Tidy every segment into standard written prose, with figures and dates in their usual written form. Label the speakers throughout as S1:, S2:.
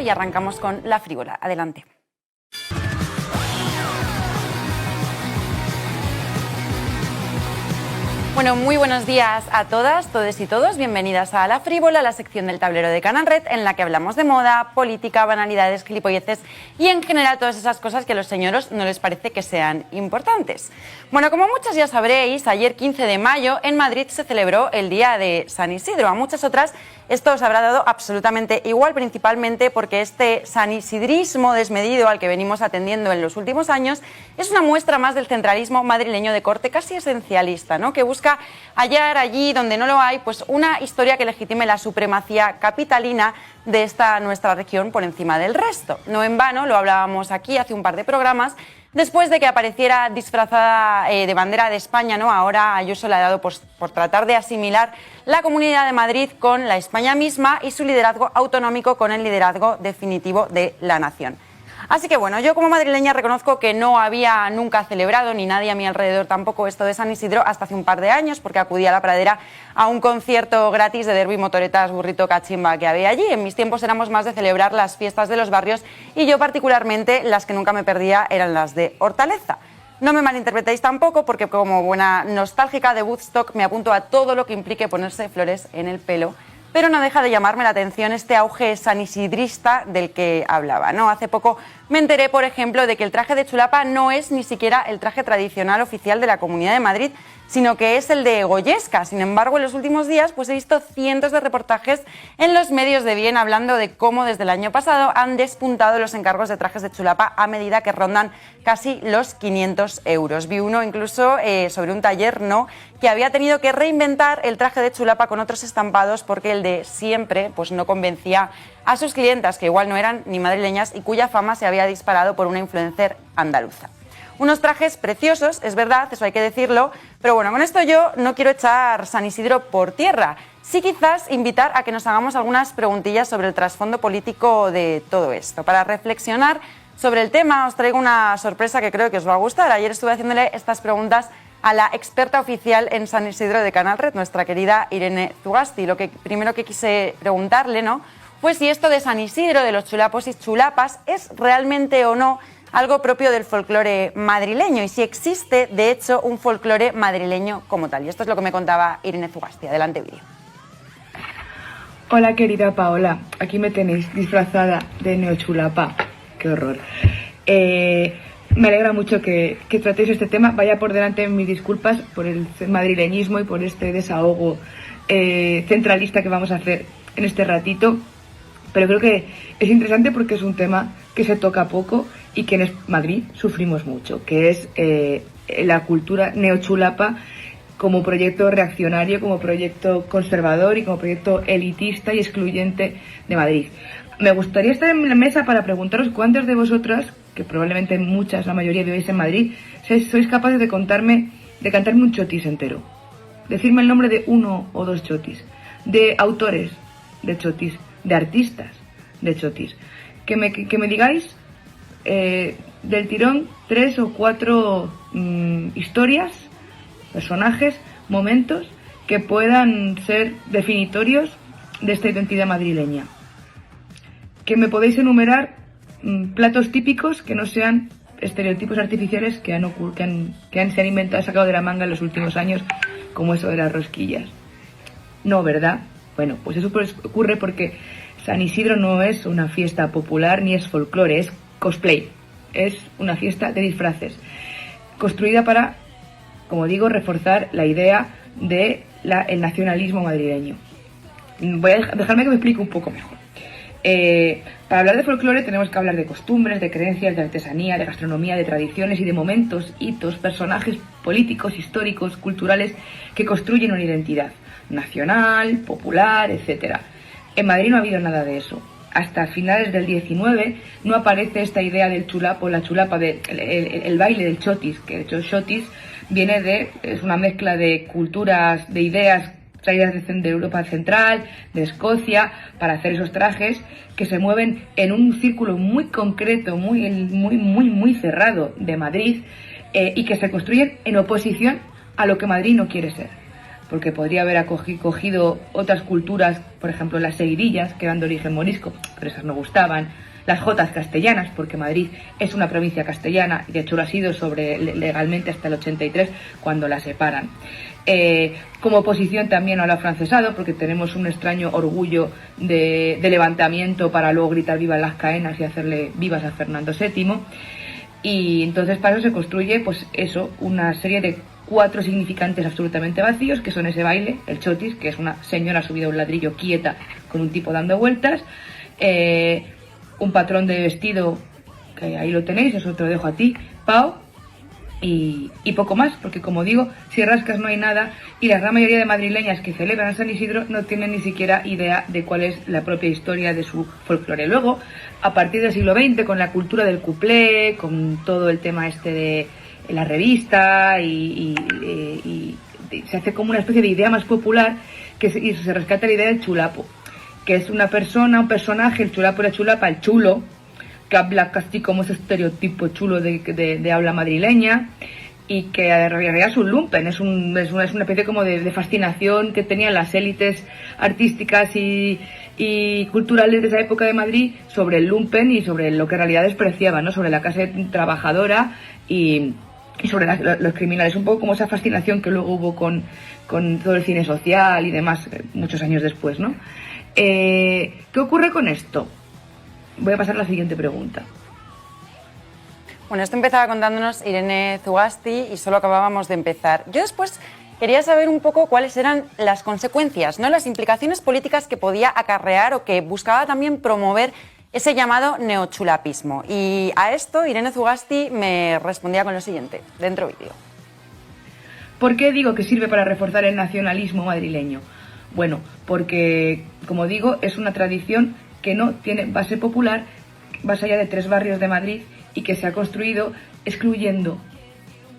S1: y arrancamos con La Frívola. Adelante. Bueno, muy buenos días a todas, todes y todos. Bienvenidas a La Frívola, la sección del tablero de Canal Red, en la que hablamos de moda, política, banalidades, gilipolleces y en general todas esas cosas que a los señoros no les parece que sean importantes. Bueno, como muchas ya sabréis, ayer 15 de mayo en Madrid se celebró el Día de San Isidro. A muchas otras esto os habrá dado absolutamente igual, principalmente porque este sanisidrismo desmedido al que venimos atendiendo en los últimos años es una muestra más del centralismo madrileño de corte casi esencialista, ¿no?, que busca hallar allí donde no lo hay, pues una historia que legitime la supremacía capitalina de esta nuestra región por encima del resto. No en vano, lo hablábamos aquí hace un par de programas, después de que apareciera disfrazada de bandera de España, ¿no? Ahora Ayuso le ha dado por tratar de asimilar la Comunidad de Madrid con la España misma y su liderazgo autonómico con el liderazgo definitivo de la nación. Así que bueno, yo como madrileña reconozco que no había nunca celebrado, ni nadie a mi alrededor tampoco, esto de San Isidro hasta hace un par de años, porque acudí a la Pradera a un concierto gratis de derbi, motoretas, burrito, cachimba que había allí. En mis tiempos éramos más de celebrar las fiestas de los barrios y yo particularmente las que nunca me perdía eran las de Hortaleza. No me malinterpretéis tampoco, porque como buena nostálgica de Woodstock me apunto a todo lo que implique ponerse flores en el pelo, pero no deja de llamarme la atención este auge sanisidrista del que hablaba, ¿no? Hace poco me enteré, por ejemplo, de que el traje de chulapa no es ni siquiera el traje tradicional oficial de la Comunidad de Madrid, sino que es el de Goyesca. Sin embargo, en los últimos días pues he visto cientos de reportajes en los medios de bien hablando de cómo desde el año pasado han despuntado los encargos de trajes de chulapa a medida que rondan casi los 500 euros. Vi uno incluso sobre un taller, ¿no?, que había tenido que reinventar el traje de chulapa con otros estampados porque el de siempre pues no convencía a sus clientas, que igual no eran ni madrileñas y cuya fama se había disparado por una influencer andaluza. Unos trajes preciosos, es verdad, eso hay que decirlo, pero bueno, con esto yo no quiero echar San Isidro por tierra. Sí, quizás invitar a que nos hagamos algunas preguntillas sobre el trasfondo político de todo esto. Para reflexionar sobre el tema os traigo una sorpresa que creo que os va a gustar. Ayer estuve haciéndole estas preguntas a la experta oficial en San Isidro de Canal Red, nuestra querida Irene Zugasti. Lo que primero que quise preguntarle, ¿no?, fue si esto de San Isidro, de los chulapos y chulapas, es realmente o no algo propio del folclore madrileño y si existe, de hecho, un folclore madrileño como tal. Y esto es lo que me contaba Irene Zugasti. Adelante, vídeo.
S2: Hola, querida Paola. Aquí me tenéis disfrazada de neochulapa. Qué horror. Me alegra mucho que tratéis este tema. Vaya por delante mis disculpas por el madrileñismo y por este desahogo centralista que vamos a hacer en este ratito. Pero creo que es interesante porque es un tema que se toca poco y que en Madrid sufrimos mucho, que es la cultura neochulapa como proyecto reaccionario, como proyecto conservador y como proyecto elitista y excluyente de Madrid. Me gustaría estar en la mesa para preguntaros cuántas de vosotras, que probablemente muchas, la mayoría vivís en Madrid, sois capaces de cantarme un chotis entero. Decirme el nombre de uno o dos chotis, de autores de chotis, de artistas de chotis. Que me digáis del tirón 3 o 4 historias, personajes, momentos que puedan ser definitorios de esta identidad madrileña. Que me podéis enumerar platos típicos que no sean estereotipos artificiales que se han inventado, sacado de la manga en los últimos años, como eso de las rosquillas. No, ¿verdad? Bueno, pues eso ocurre porque San Isidro no es una fiesta popular ni es folclore, es cosplay. Es una fiesta de disfraces, construida para, como digo, reforzar la idea de el nacionalismo madrileño. Dejarme que me explique un poco mejor. Para hablar de folclore tenemos que hablar de costumbres, de creencias, de artesanía, de gastronomía, de tradiciones y de momentos, hitos, personajes políticos, históricos, culturales que construyen una identidad nacional, popular, etc. En Madrid no ha habido nada de eso. Hasta finales del 19 no aparece esta idea del chulapo, la chulapa, el baile del chotis, que de hecho chotis es una mezcla de culturas, de ideas traídas de Europa Central, de Escocia, para hacer esos trajes que se mueven en un círculo muy concreto, muy cerrado de Madrid, y que se construyen en oposición a lo que Madrid no quiere ser. porque podría haber cogido otras culturas, por ejemplo las seguidillas, que eran de origen morisco, pero esas no gustaban, las jotas castellanas, porque Madrid es una provincia castellana, y de hecho lo ha sido legalmente hasta el 83, cuando la separan. Como oposición también al afrancesado, porque tenemos un extraño orgullo de levantamiento para luego gritar viva las caenas y hacerle vivas a Fernando VII. Y entonces para eso se construye, pues eso, una serie de 4 significantes absolutamente vacíos, que son ese baile, el chotis, que es una señora subida a un ladrillo quieta con un tipo dando vueltas, un patrón de vestido, que ahí lo tenéis, eso te lo dejo a ti, Pau, y poco más, porque como digo, si rascas no hay nada, y la gran mayoría de madrileñas que celebran a San Isidro no tienen ni siquiera idea de cuál es la propia historia de su folclore. Luego, a partir del siglo XX, con la cultura del cuplé, con todo el tema de la revista, y se hace como una especie de idea más popular, y se rescata la idea del chulapo, que es una persona, un personaje, el chulapo, la chulapa, el chulo, que habla casi como ese estereotipo chulo de habla madrileña, y que en realidad es un lumpen, es una especie como de fascinación que tenían las élites artísticas y culturales de esa época de Madrid sobre el lumpen y sobre lo que en realidad despreciaban, ¿no? Sobre la clase trabajadora y sobre los criminales, un poco como esa fascinación que luego hubo con todo el cine social y demás muchos años después, ¿no? ¿Qué ocurre con esto? Voy a pasar a la siguiente pregunta.
S1: Bueno, esto empezaba contándonos Irene Zugasti y solo acabábamos de empezar. Yo después quería saber un poco cuáles eran las consecuencias, ¿no? Las implicaciones políticas que podía acarrear o que buscaba también promover ese llamado neochulapismo. Y a esto Irene Zugasti me respondía con lo siguiente, dentro vídeo.
S2: ¿Por qué digo que sirve para reforzar el nacionalismo madrileño? Bueno, porque, como digo, es una tradición que no tiene base popular, más allá de 3 barrios de Madrid, y que se ha construido excluyendo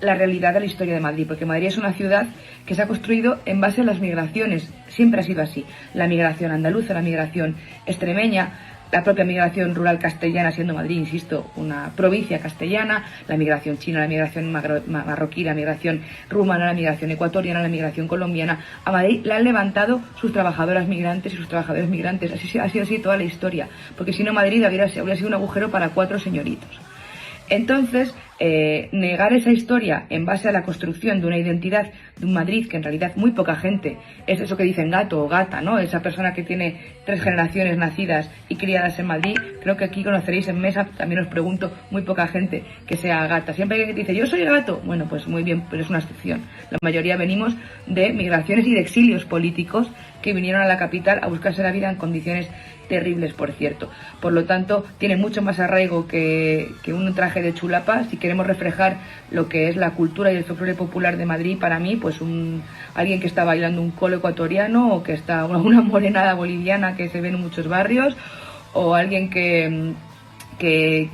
S2: la realidad de la historia de Madrid, porque Madrid es una ciudad que se ha construido en base a las migraciones, siempre ha sido así, la migración andaluza, la migración extremeña, la propia migración rural castellana, siendo Madrid, insisto, una provincia castellana, la migración china, la migración marroquí, la migración rumana, la migración ecuatoriana, la migración colombiana. A Madrid la han levantado sus trabajadoras migrantes y sus trabajadores migrantes. Así ha sido así toda la historia, porque si no Madrid habría sido un agujero para 4 señoritos. Entonces, negar esa historia en base a la construcción de una identidad de un Madrid que en realidad muy poca gente, es eso que dicen gato o gata, ¿no? Esa persona que tiene 3 generaciones nacidas y criadas en Madrid, creo que aquí conoceréis en mesa, también os pregunto, muy poca gente que sea gata. Siempre hay alguien que dice, yo soy gato, bueno, pues muy bien, pero es una excepción. La mayoría venimos de migraciones y de exilios políticos que vinieron a la capital a buscarse la vida en condiciones terribles, por cierto. Por lo tanto, tiene mucho más arraigo que un traje de chulapa. Si queremos reflejar lo que es la cultura y el folclore popular de Madrid, para mí, pues alguien que está bailando un colo ecuatoriano, o que está una morenada boliviana que se ve en muchos barrios, o alguien que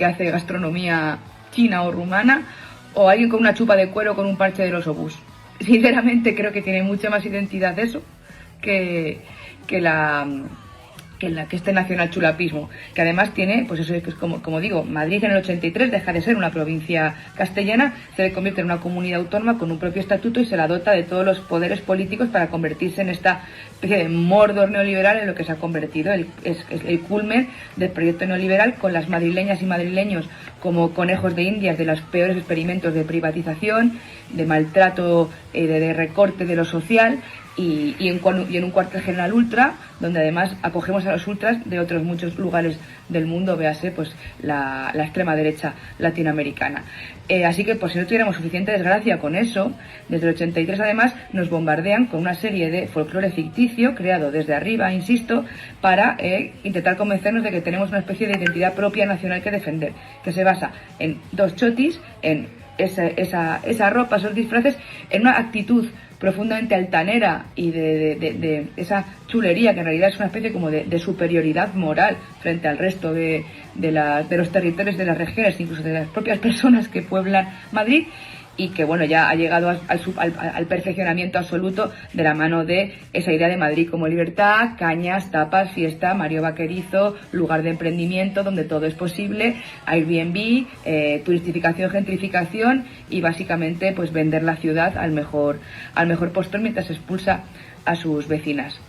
S2: hace gastronomía china o rumana, o alguien con una chupa de cuero con un parche del osobús. Sinceramente creo que tiene mucha más identidad eso que este nacional chulapismo, que además tiene, pues eso es como digo, Madrid en el 83 deja de ser una provincia castellana, se convierte en una comunidad autónoma con un propio estatuto y se la dota de todos los poderes políticos para convertirse en esta especie de Mordor neoliberal en lo que se ha convertido. Es el culmen del proyecto neoliberal, con las madrileñas y madrileños como conejos de indias de los peores experimentos de privatización, de maltrato, de recorte de lo social, y en un cuartel general ultra, donde además acogemos a los ultras de otros muchos lugares del mundo, véase pues la extrema derecha latinoamericana. Así que, por si no tuviéramos suficiente desgracia con eso, desde el 83 además nos bombardean con una serie de folclore ficticio creado desde arriba, insisto, para intentar convencernos de que tenemos una especie de identidad propia nacional que defender, que se basa en 2 chotis, en esa ropa, esos disfraces, en una actitud profundamente altanera y de esa chulería que en realidad es una especie como de superioridad moral frente al resto de los territorios de las regiones, incluso de las propias personas que pueblan Madrid. y que bueno, ya ha llegado al perfeccionamiento absoluto de la mano de esa idea de Madrid como libertad, cañas, tapas, fiesta, Mario Vaquerizo, lugar de emprendimiento donde todo es posible, Airbnb, turistificación, gentrificación y básicamente pues vender la ciudad al mejor postor mientras expulsa a sus vecinas.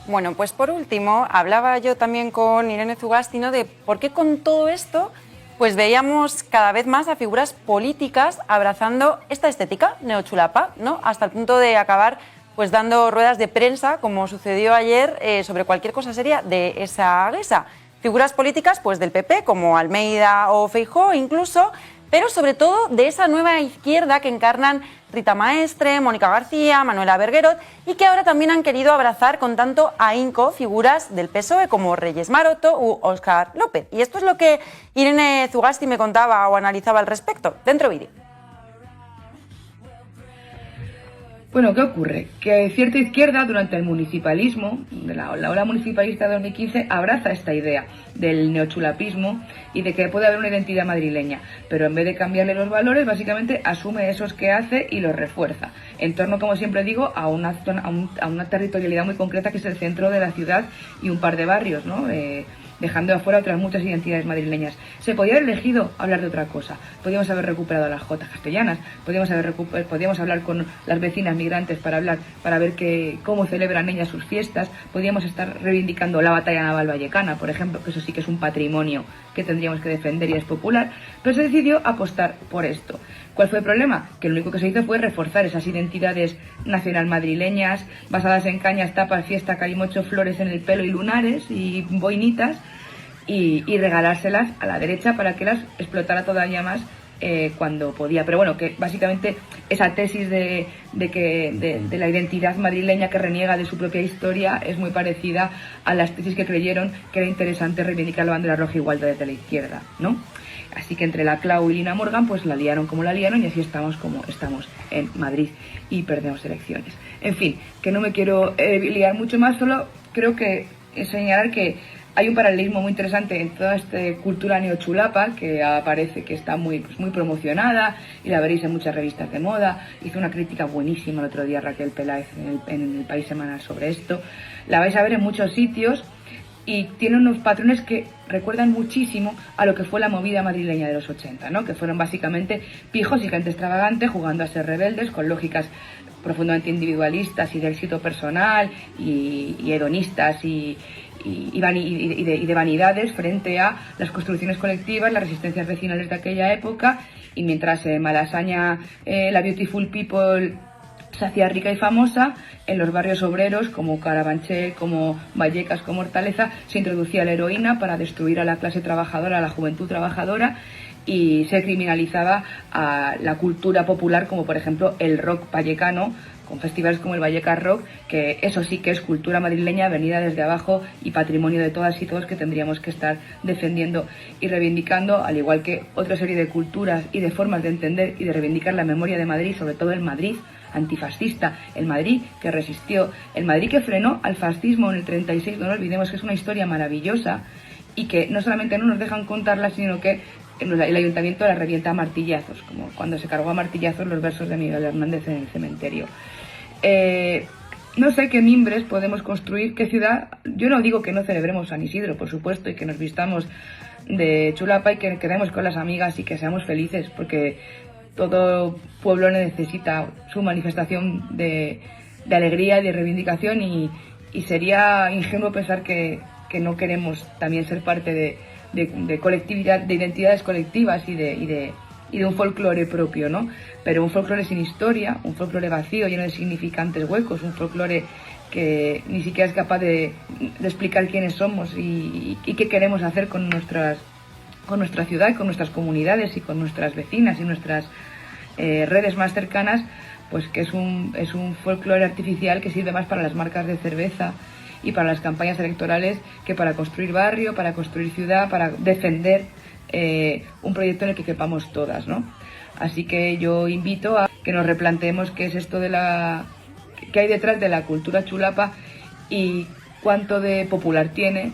S1: Bueno, pues por último, hablaba yo también con Irene Zugasti, ¿no?, de por qué con todo esto pues veíamos cada vez más a figuras políticas abrazando esta estética neochulapa, ¿no?, hasta el punto de acabar pues dando ruedas de prensa, como sucedió ayer, sobre cualquier cosa seria de esa guisa. Figuras políticas pues del PP, como Almeida o Feijóo incluso, pero sobre todo de esa nueva izquierda que encarnan Rita Maestre, Mónica García, Manuela Berguerot, y que ahora también han querido abrazar con tanto ahínco figuras del PSOE como Reyes Maroto u Óscar López. Y esto es lo que Irene Zugasti me contaba o analizaba al respecto. Dentro vídeo.
S2: Bueno, ¿qué ocurre? Que cierta izquierda durante el municipalismo, de la ola municipalista de 2015, abraza esta idea del neochulapismo y de que puede haber una identidad madrileña, pero en vez de cambiarle los valores, básicamente asume esos que hace y los refuerza, en torno, como siempre digo, a una territorialidad muy concreta que es el centro de la ciudad y un par de barrios, ¿no? Dejando afuera otras muchas identidades madrileñas. Se podía haber elegido hablar de otra cosa. Podíamos haber recuperado las jotas castellanas, podíamos hablar con las vecinas migrantes para ver cómo celebran ellas sus fiestas, podíamos estar reivindicando la batalla naval vallecana, por ejemplo, que eso sí que es un patrimonio que tendríamos que defender y es popular, pero se decidió apostar por esto. ¿Cuál fue el problema? Que lo único que se hizo fue reforzar esas identidades nacional madrileñas, basadas en cañas, tapas, fiesta, calimocho, flores en el pelo y lunares y boinitas, y regalárselas a la derecha para que las explotara todavía más cuando podía. Pero bueno, que básicamente esa tesis de la identidad madrileña que reniega de su propia historia es muy parecida a las tesis que creyeron que era interesante reivindicar la bandera roja igual desde la izquierda, ¿no? Así que entre la Clau y Lina Morgan pues la liaron como la liaron y así estamos como estamos en Madrid y perdemos elecciones. En fin, que no me quiero liar mucho más, solo creo que señalar que hay un paralelismo muy interesante en toda esta cultura neochulapa que aparece, que está muy promocionada y la veréis en muchas revistas de moda. Hizo una crítica buenísima el otro día Raquel Peláez en el País Semanal sobre esto. La vais a ver en muchos sitios y tiene unos patrones que recuerdan muchísimo a lo que fue la movida madrileña de los 80, ¿no? Que fueron básicamente pijos y gente extravagante jugando a ser rebeldes con lógicas profundamente individualistas y de éxito personal y hedonistas y de vanidades frente a las construcciones colectivas, las resistencias vecinales de aquella época, y mientras Malasaña, la Beautiful People, se hacía rica y famosa, en los barrios obreros como Carabanchel, como Vallecas, como Hortaleza, se introducía la heroína para destruir a la clase trabajadora, a la juventud trabajadora, y se criminalizaba a la cultura popular, como por ejemplo el rock vallecano, con festivales como el Vallecas Rock, que eso sí que es cultura madrileña venida desde abajo y patrimonio de todas y todos que tendríamos que estar defendiendo y reivindicando, al igual que otra serie de culturas y de formas de entender y de reivindicar la memoria de Madrid, sobre todo el Madrid antifascista, el Madrid que resistió, el Madrid que frenó al fascismo en el 36, no lo olvidemos, que es una historia maravillosa y que no solamente no nos dejan contarla, sino que el ayuntamiento la revienta a martillazos, como cuando se cargó a martillazos los versos de Miguel Hernández en el cementerio. No sé qué mimbres podemos construir, qué ciudad. Yo no digo que no celebremos San Isidro, por supuesto, y que nos vistamos de chulapa y que quedemos con las amigas y que seamos felices, porque todo pueblo necesita su manifestación de alegría y de reivindicación, y sería ingenuo pensar que no queremos también ser parte de colectividad, de identidades colectivas y de un folclore propio, ¿no? Pero un folclore sin historia, un folclore vacío, lleno de significantes huecos, un folclore que ni siquiera es capaz de explicar quiénes somos y qué queremos hacer con nuestra ciudad, con nuestras comunidades y con nuestras vecinas y nuestras redes más cercanas, pues que es un folclore artificial que sirve más para las marcas de cerveza y para las campañas electorales que para construir barrio, para construir ciudad, para defender un proyecto en el que quepamos todas, ¿no? Así que yo invito a que nos replanteemos qué es esto qué hay detrás de la cultura chulapa y cuánto de popular tiene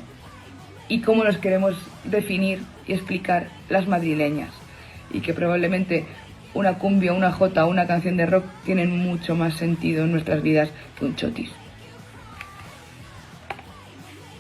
S2: y cómo nos queremos definir y explicar las madrileñas. y que probablemente una cumbia, una jota o una canción de rock tienen mucho más sentido en nuestras vidas que un chotis.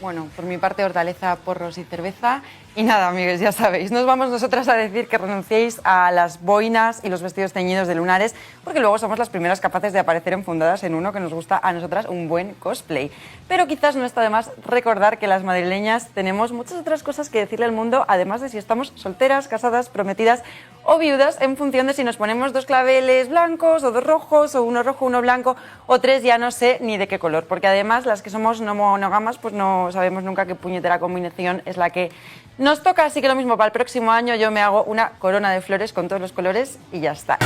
S1: Bueno, por mi parte, hortaleza, porros y cerveza. Y nada, amigos, ya sabéis, nos vamos nosotras a decir que renunciéis a las boinas y los vestidos teñidos de lunares, porque luego somos las primeras capaces de aparecer enfundadas en uno que nos gusta a nosotras, un buen cosplay. Pero quizás no está de más recordar que las madrileñas tenemos muchas otras cosas que decirle al mundo, además de si estamos solteras, casadas, prometidas o viudas, en función de si nos ponemos 2 claveles blancos o 2 rojos, o 1 rojo, 1 blanco, o 3, ya no sé ni de qué color, porque además las que somos no monógamas, pues no sabemos nunca qué puñetera combinación es la que nos toca. Así que lo mismo, para el próximo año yo me hago una corona de flores con todos los colores y ya está.